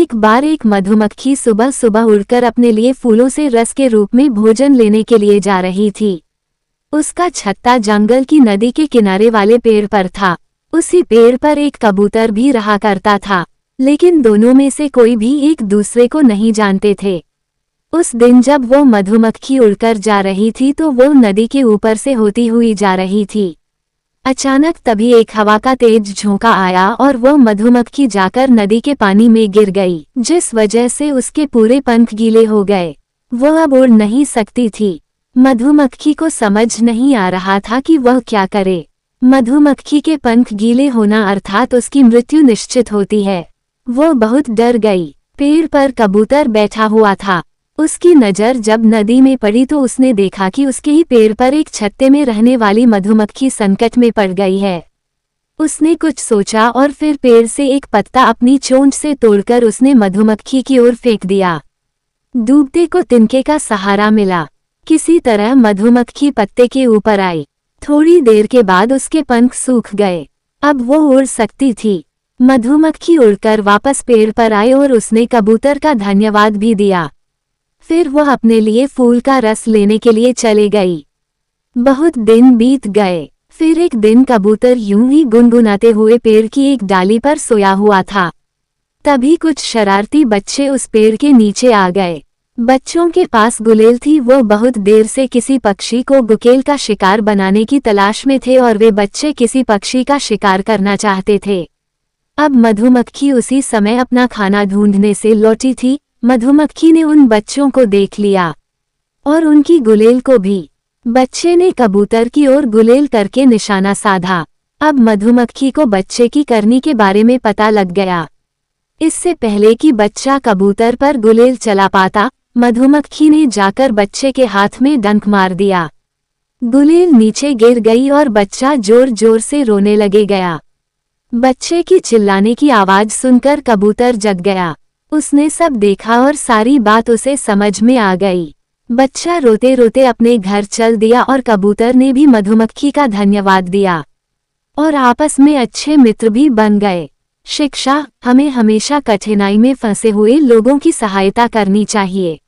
एक बार एक मधुमक्खी सुबह सुबह उड़कर अपने लिए फूलों से रस के रूप में भोजन लेने के लिए जा रही थी। उसका छत्ता जंगल की नदी के किनारे वाले पेड़ पर था। उसी पेड़ पर एक कबूतर भी रहा करता था, लेकिन दोनों में से कोई भी एक दूसरे को नहीं जानते थे। उस दिन जब वो मधुमक्खी उड़कर जा रही थी तो वो नदी के ऊपर से होती हुई जा रही थी। अचानक तभी एक हवा का तेज झोंका आया और वो मधुमक्खी जाकर नदी के पानी में गिर गई, जिस वजह से उसके पूरे पंख गीले हो गए। वो अब उड़ नहीं सकती थी। मधुमक्खी को समझ नहीं आ रहा था कि वह क्या करे। मधुमक्खी के पंख गीले होना अर्थात उसकी मृत्यु निश्चित होती है। वो बहुत डर गई। पेड़ पर कबूतर बैठा हुआ था। उसकी नज़र जब नदी में पड़ी तो उसने देखा कि उसके ही पेड़ पर एक छत्ते में रहने वाली मधुमक्खी संकट में पड़ गई है। उसने कुछ सोचा और फिर पेड़ से एक पत्ता अपनी चोंच से तोड़कर उसने मधुमक्खी की ओर फेंक दिया। डूबते को तिनके का सहारा मिला। किसी तरह मधुमक्खी पत्ते के ऊपर आई। थोड़ी देर के बाद उसके पंख सूख गए। अब वो उड़ सकती थी। मधुमक्खी उड़कर वापस पेड़ पर आई और उसने कबूतर का धन्यवाद भी दिया। फिर वह अपने लिए फूल का रस लेने के लिए चले गई। बहुत दिन बीत गए। फिर एक दिन कबूतर यूं ही गुनगुनाते हुए पेड़ की एक डाली पर सोया हुआ था। तभी कुछ शरारती बच्चे उस पेड़ के नीचे आ गए। बच्चों के पास गुलेल थी। वो बहुत देर से किसी पक्षी को गुकेल का शिकार बनाने की तलाश में थे और वे बच्चे किसी पक्षी का शिकार करना चाहते थे। अब मधुमक्खी उसी समय अपना खाना ढूंढने से लौटी थी। मधुमक्खी ने उन बच्चों को देख लिया और उनकी गुलेल को भी। बच्चे ने कबूतर की ओर गुलेल करके निशाना साधा। अब मधुमक्खी को बच्चे की करनी के बारे में पता लग गया। इससे पहले कि बच्चा कबूतर पर गुलेल चला पाता, मधुमक्खी ने जाकर बच्चे के हाथ में डंक मार दिया। गुलेल नीचे गिर गई और बच्चा जोर जोर से रोने लगे गया। बच्चे की चिल्लाने की आवाज सुनकर कबूतर जग गया। उसने सब देखा और सारी बात उसे समझ में आ गई। बच्चा रोते रोते अपने घर चल दिया और कबूतर ने भी मधुमक्खी का धन्यवाद दिया और आपस में अच्छे मित्र भी बन गए। शिक्षा: हमें हमेशा कठिनाई में फंसे हुए लोगों की सहायता करनी चाहिए।